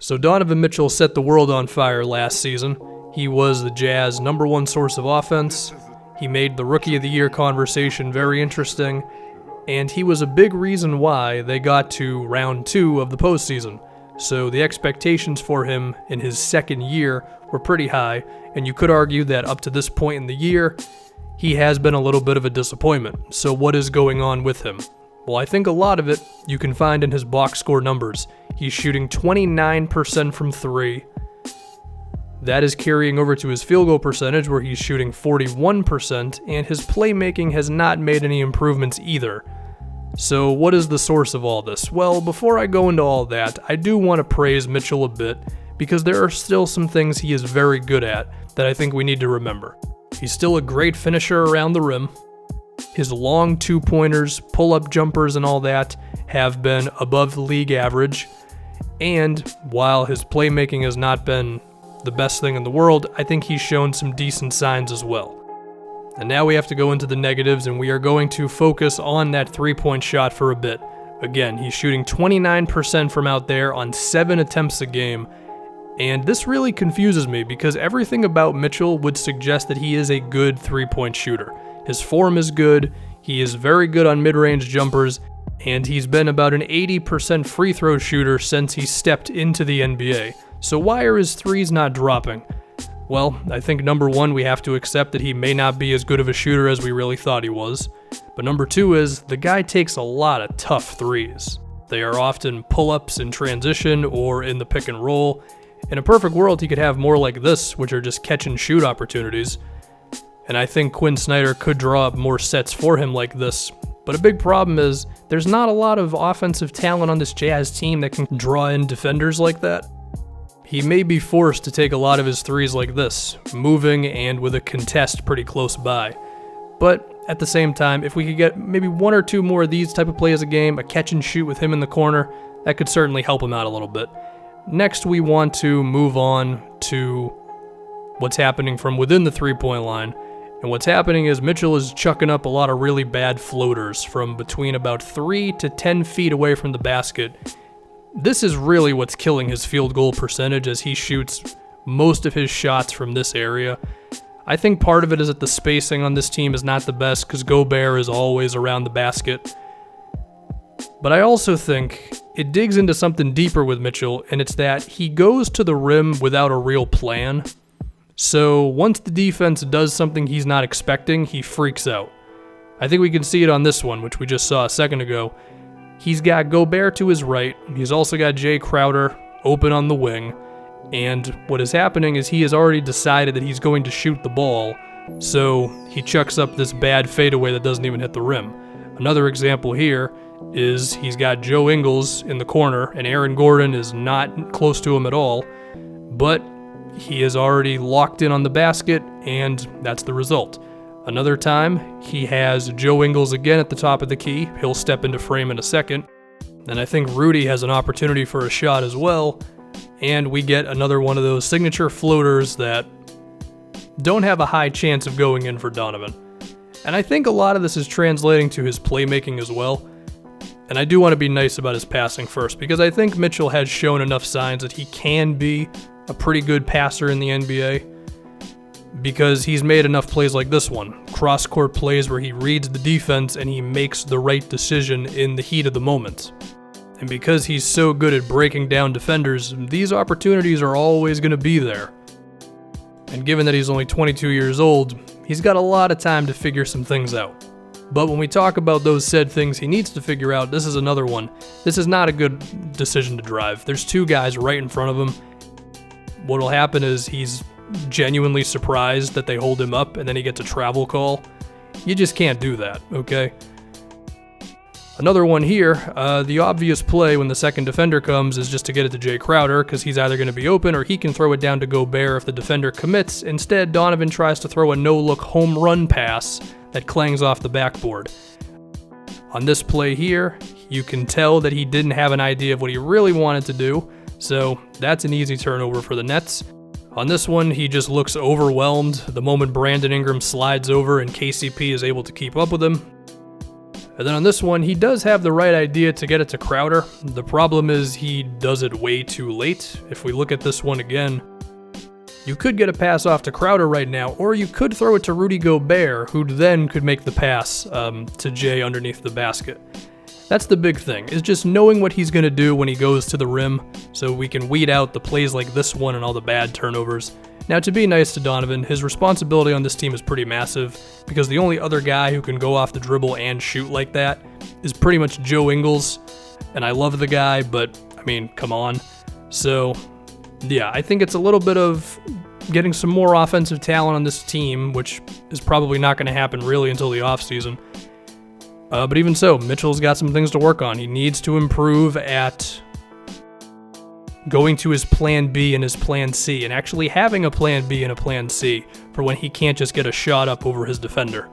So Donovan Mitchell set the world on fire last season. He was the Jazz' #1 source of offense. He made the Rookie of the Year conversation very interesting, and he was a big reason why they got to round 2 of the postseason. So the expectations for him in his second year were pretty high, and you could argue that up to this point in the year, he has been a little bit of a disappointment. So what is going on with him? Well, I think a lot of it you can find in his box score numbers. He's shooting 29% from 3. That is carrying over to his field goal percentage, where he's shooting 41%, and his playmaking has not made any improvements either. So what is the source of all this? Well, before I go into all that, I do want to praise Mitchell a bit, because there are still some things he is very good at that I think we need to remember. He's still a great finisher around the rim. His long two-pointers, pull-up jumpers, and all that have been above the league average. And while his playmaking has not been the best thing in the world, I think he's shown some decent signs as well. And now we have to go into the negatives, and we are going to focus on that three-point shot for a bit. Again, he's shooting 29% from out there on 7 attempts a game. And this really confuses me, because everything about Mitchell would suggest that he is a good three-point shooter. His form is good, he is very good on mid-range jumpers, and he's been about an 80% free throw shooter since he stepped into the NBA. So why are his threes not dropping? Well, I think #1, we have to accept that he may not be as good of a shooter as we really thought he was. But #2 is, the guy takes a lot of tough threes. They are often pull-ups in transition or in the pick and roll. In a perfect world, he could have more like this, which are just catch and shoot opportunities. And I think Quinn Snyder could draw up more sets for him like this. But a big problem is, there's not a lot of offensive talent on this Jazz team that can draw in defenders like that. He may be forced to take a lot of his threes like this, moving and with a contest pretty close by. But at the same time, if we could get maybe 1 or 2 more of these type of plays a game, a catch and shoot with him in the corner, that could certainly help him out a little bit. Next, we want to move on to what's happening from within the three-point line. And what's happening is Mitchell is chucking up a lot of really bad floaters from between about 3 to 10 feet away from the basket. This is really what's killing his field goal percentage, as he shoots most of his shots from this area. I think part of it is that the spacing on this team is not the best, because Gobert is always around the basket. But I also think it digs into something deeper with Mitchell, and it's that he goes to the rim without a real plan. So once the defense does something he's not expecting, he freaks out. I think we can see it on this one, which we just saw a second ago. He's got Gobert to his right. He's also got Jay Crowder open on the wing. And what is happening is he has already decided that he's going to shoot the ball. So he chucks up this bad fadeaway that doesn't even hit the rim. Another example here is he's got Joe Ingles in the corner, and Aaron Gordon is not close to him at all. But he is already locked in on the basket, and that's the result. Another time, he has Joe Ingles again at the top of the key. He'll step into frame in a second. And I think Rudy has an opportunity for a shot as well. And we get another one of those signature floaters that don't have a high chance of going in for Donovan. And I think a lot of this is translating to his playmaking as well. And I do want to be nice about his passing first, because I think Mitchell has shown enough signs that he can be a pretty good passer in the NBA, because he's made enough plays like this one, cross-court plays where he reads the defense and he makes the right decision in the heat of the moment. And because he's so good at breaking down defenders, these opportunities are always going to be there. And given that he's only 22 years old, he's got a lot of time to figure some things out. But when we talk about those said things he needs to figure out, this is another one. This is not a good decision to drive. There's 2 guys right in front of him. What will happen is he's genuinely surprised that they hold him up, and then he gets a travel call. You just can't do that, okay? Another one here, the obvious play when the second defender comes is just to get it to Jay Crowder, because he's either going to be open or he can throw it down to Gobert if the defender commits. Instead, Donovan tries to throw a no-look home run pass that clangs off the backboard. On this play here, you can tell that he didn't have an idea of what he really wanted to do, so that's an easy turnover for the Nets. On this one, he just looks overwhelmed the moment Brandon Ingram slides over and KCP is able to keep up with him. And then on this one, he does have the right idea to get it to Crowder. The problem is he does it way too late. If we look at this one again, you could get a pass off to Crowder right now, or you could throw it to Rudy Gobert, who then could make the pass to Jay underneath the basket. That's the big thing, is just knowing what he's going to do when he goes to the rim, so we can weed out the plays like this one and all the bad turnovers. Now, to be nice to Donovan, his responsibility on this team is pretty massive, because the only other guy who can go off the dribble and shoot like that is pretty much Joe Ingles, and I love the guy, but, I mean, come on. So, yeah, I think it's a little bit of getting some more offensive talent on this team, which is probably not going to happen really until the offseason. But even so, Mitchell's got some things to work on. He needs to improve at going to his plan B and his plan C, and actually having a plan B and a plan C for when he can't just get a shot up over his defender.